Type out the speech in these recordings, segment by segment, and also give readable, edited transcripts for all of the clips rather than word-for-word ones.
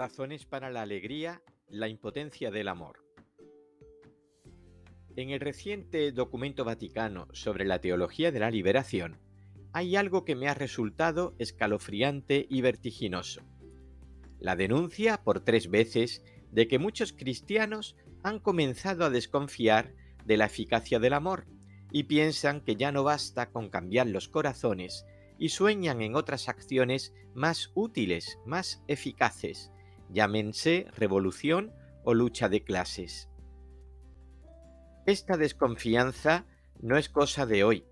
Razones para la alegría, la impotencia del amor. En el reciente documento vaticano sobre la teología de la liberación, hay algo que me ha resultado escalofriante y vertiginoso. La denuncia por 3 veces de que muchos cristianos han comenzado a desconfiar de la eficacia del amor y piensan que ya no basta con cambiar los corazones y sueñan en otras acciones más útiles, más eficaces, llámense revolución o lucha de clases. Esta desconfianza no es cosa de hoy.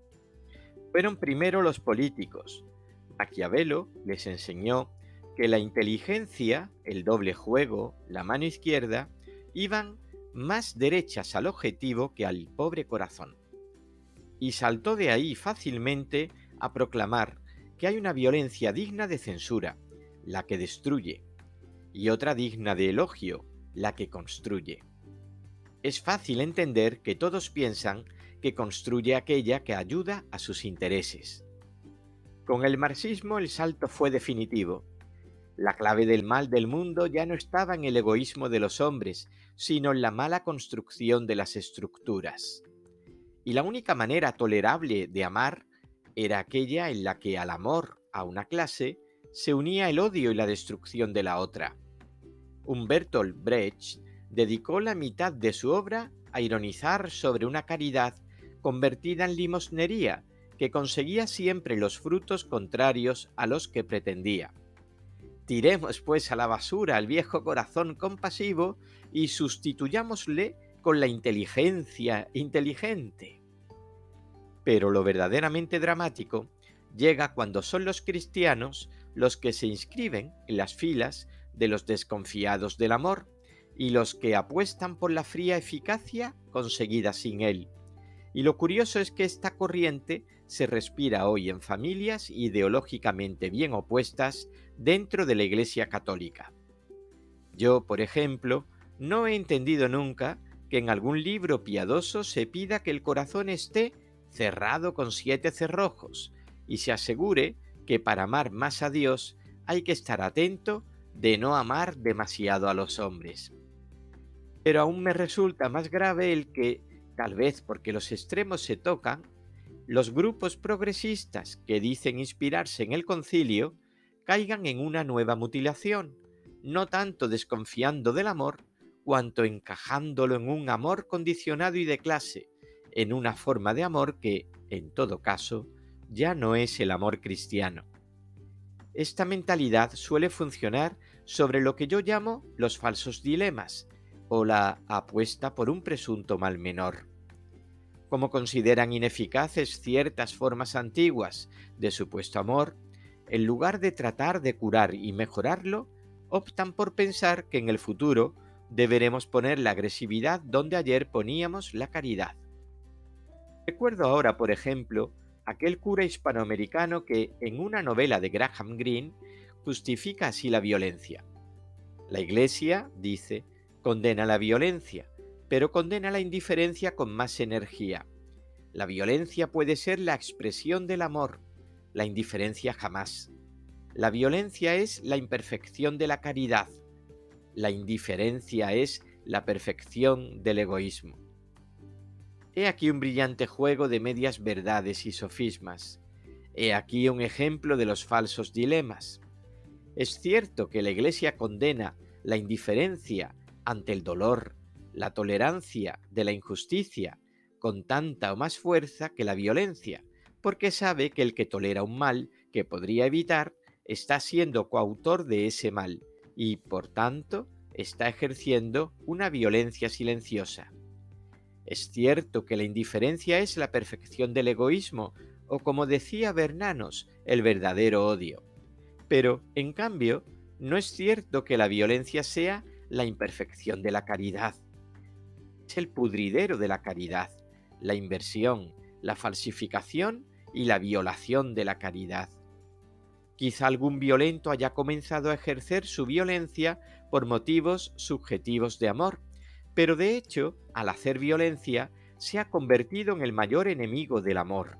Fueron primero los políticos. Maquiavelo les enseñó que la inteligencia, el doble juego, la mano izquierda, iban más derechas al objetivo que al pobre corazón. Y saltó de ahí fácilmente a proclamar que hay una violencia digna de censura, la que destruye, y otra digna de elogio, la que construye. Es fácil entender que todos piensan que construye aquella que ayuda a sus intereses. Con el marxismo el salto fue definitivo. La clave del mal del mundo ya no estaba en el egoísmo de los hombres, sino en la mala construcción de las estructuras. Y la única manera tolerable de amar era aquella en la que al amor a una clase se unía el odio y la destrucción de la otra. Bertolt Brecht dedicó la mitad de su obra a ironizar sobre una caridad convertida en limosnería que conseguía siempre los frutos contrarios a los que pretendía. Tiremos pues a la basura el viejo corazón compasivo y sustituyámosle con la inteligencia inteligente. Pero lo verdaderamente dramático llega cuando son los cristianos los que se inscriben en las filas de los desconfiados del amor y los que apuestan por la fría eficacia conseguida sin él. Y lo curioso es que esta corriente se respira hoy en familias ideológicamente bien opuestas dentro de la Iglesia Católica. Yo, por ejemplo, no he entendido nunca que en algún libro piadoso se pida que el corazón esté cerrado con 7 cerrojos y se asegure que para amar más a Dios hay que estar atento de no amar demasiado a los hombres. Pero aún me resulta más grave el que, tal vez porque los extremos se tocan, los grupos progresistas que dicen inspirarse en el concilio caigan en una nueva mutilación, no tanto desconfiando del amor, cuanto encajándolo en un amor condicionado y de clase, en una forma de amor que, en todo caso, ya no es el amor cristiano. Esta mentalidad suele funcionar sobre lo que yo llamo los falsos dilemas, o la apuesta por un presunto mal menor. Como consideran ineficaces ciertas formas antiguas de supuesto amor, en lugar de tratar de curar y mejorarlo, optan por pensar que en el futuro deberemos poner la agresividad donde ayer poníamos la caridad. Recuerdo ahora, por ejemplo, aquel cura hispanoamericano que, en una novela de Graham Greene, justifica así la violencia. La Iglesia, dice, condena la violencia, pero condena la indiferencia con más energía. La violencia puede ser la expresión del amor, la indiferencia jamás. La violencia es la imperfección de la caridad. La indiferencia es la perfección del egoísmo. He aquí un brillante juego de medias verdades y sofismas. He aquí un ejemplo de los falsos dilemas. Es cierto que la Iglesia condena la indiferencia ante el dolor, la tolerancia de la injusticia, con tanta o más fuerza que la violencia, porque sabe que el que tolera un mal que podría evitar está siendo coautor de ese mal y, por tanto, está ejerciendo una violencia silenciosa. Es cierto que la indiferencia es la perfección del egoísmo, o como decía Bernanos, el verdadero odio. Pero, en cambio, no es cierto que la violencia sea la imperfección de la caridad. Es el pudridero de la caridad, la inversión, la falsificación y la violación de la caridad. Quizá algún violento haya comenzado a ejercer su violencia por motivos subjetivos de amor, pero de hecho, al hacer violencia, se ha convertido en el mayor enemigo del amor,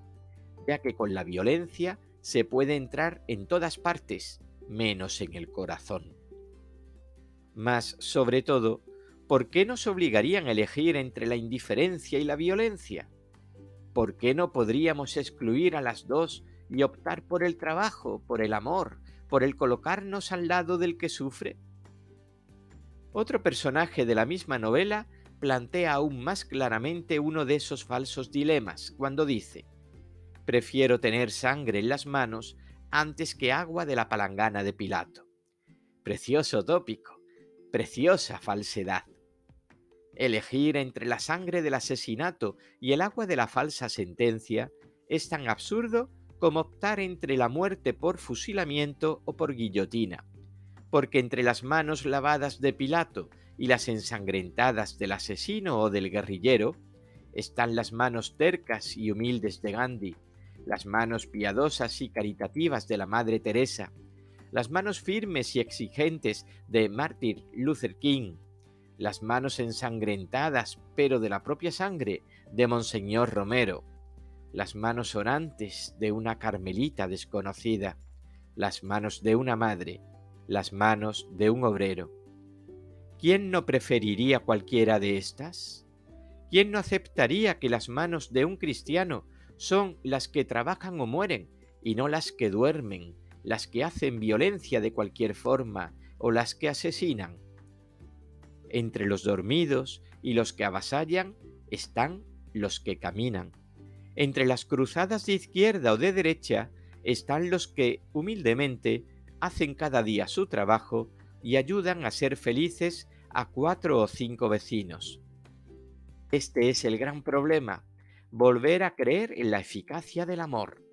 ya que con la violencia se puede entrar en todas partes, menos en el corazón. Mas, sobre todo, ¿por qué nos obligarían a elegir entre la indiferencia y la violencia? ¿Por qué no podríamos excluir a las dos y optar por el trabajo, por el amor, por el colocarnos al lado del que sufre? Otro personaje de la misma novela plantea aún más claramente uno de esos falsos dilemas cuando dice: prefiero tener sangre en las manos antes que agua de la palangana de Pilato. Precioso tópico, preciosa falsedad. Elegir entre la sangre del asesinato y el agua de la falsa sentencia es tan absurdo como optar entre la muerte por fusilamiento o por guillotina, porque entre las manos lavadas de Pilato y las ensangrentadas del asesino o del guerrillero están las manos tercas y humildes de Gandhi, las manos piadosas y caritativas de la Madre Teresa, las manos firmes y exigentes de Martin Luther King, las manos ensangrentadas, pero de la propia sangre, de Monseñor Romero, las manos orantes de una carmelita desconocida, las manos de una madre, las manos de un obrero. ¿Quién no preferiría cualquiera de estas? ¿Quién no aceptaría que las manos de un cristiano son las que trabajan o mueren y no las que duermen, las que hacen violencia de cualquier forma o las que asesinan? Entre los dormidos y los que avasallan están los que caminan. Entre las cruzadas de izquierda o de derecha están los que, humildemente, hacen cada día su trabajo y ayudan a ser felices a 4 o 5 vecinos. Este es el gran problema: volver a creer en la eficacia del amor,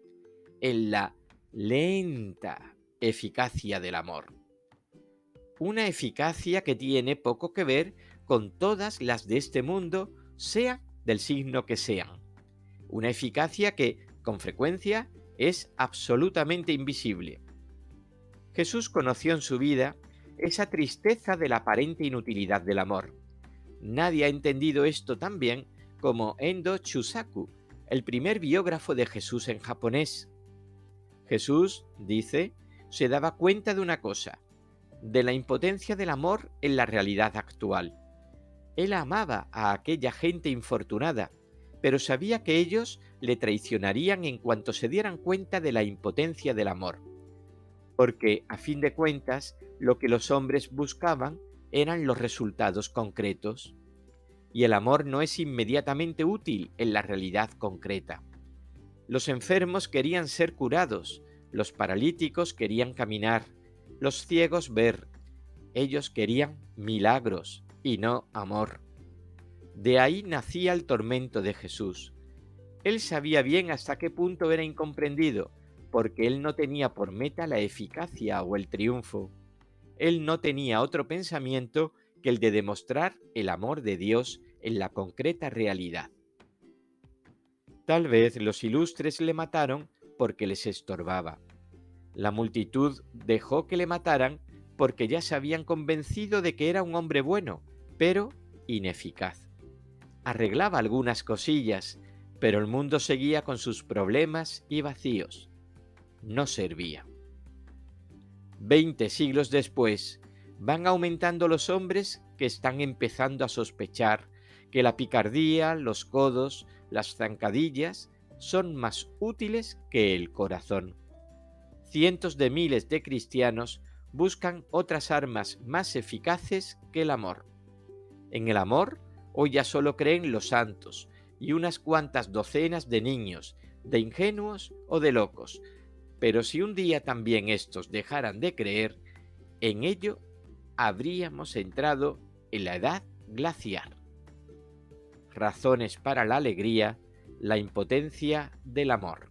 en la lenta eficacia del amor. Una eficacia que tiene poco que ver con todas las de este mundo, sea del signo que sean. Una eficacia que, con frecuencia, es absolutamente invisible. Jesús conoció en su vida esa tristeza de la aparente inutilidad del amor. Nadie ha entendido esto tan bien como Endo Chusaku, el primer biógrafo de Jesús en japonés. Jesús, dice, se daba cuenta de una cosa: de la impotencia del amor en la realidad actual. Él amaba a aquella gente infortunada, pero sabía que ellos le traicionarían en cuanto se dieran cuenta de la impotencia del amor. Porque, a fin de cuentas, lo que los hombres buscaban eran los resultados concretos. Y el amor no es inmediatamente útil en la realidad concreta. Los enfermos querían ser curados, los paralíticos querían caminar, los ciegos ver. Ellos querían milagros y no amor. De ahí nacía el tormento de Jesús. Él sabía bien hasta qué punto era incomprendido, porque él no tenía por meta la eficacia o el triunfo. Él no tenía otro pensamiento que el de demostrar el amor de Dios en la concreta realidad. Tal vez los ilustres le mataron porque les estorbaba. La multitud dejó que le mataran porque ya se habían convencido de que era un hombre bueno, pero ineficaz. Arreglaba algunas cosillas, pero el mundo seguía con sus problemas y vacíos. No servía. 20 siglos después, van aumentando los hombres que están empezando a sospechar que la picardía, los codos, las zancadillas son más útiles que el corazón. Cientos de miles de cristianos buscan otras armas más eficaces que el amor. En el amor, hoy ya solo creen los santos y unas cuantas docenas de niños, de ingenuos o de locos. Pero si un día también estos dejaran de creer, en ello habríamos entrado en la edad glaciar. Razones para la alegría, la impotencia del amor.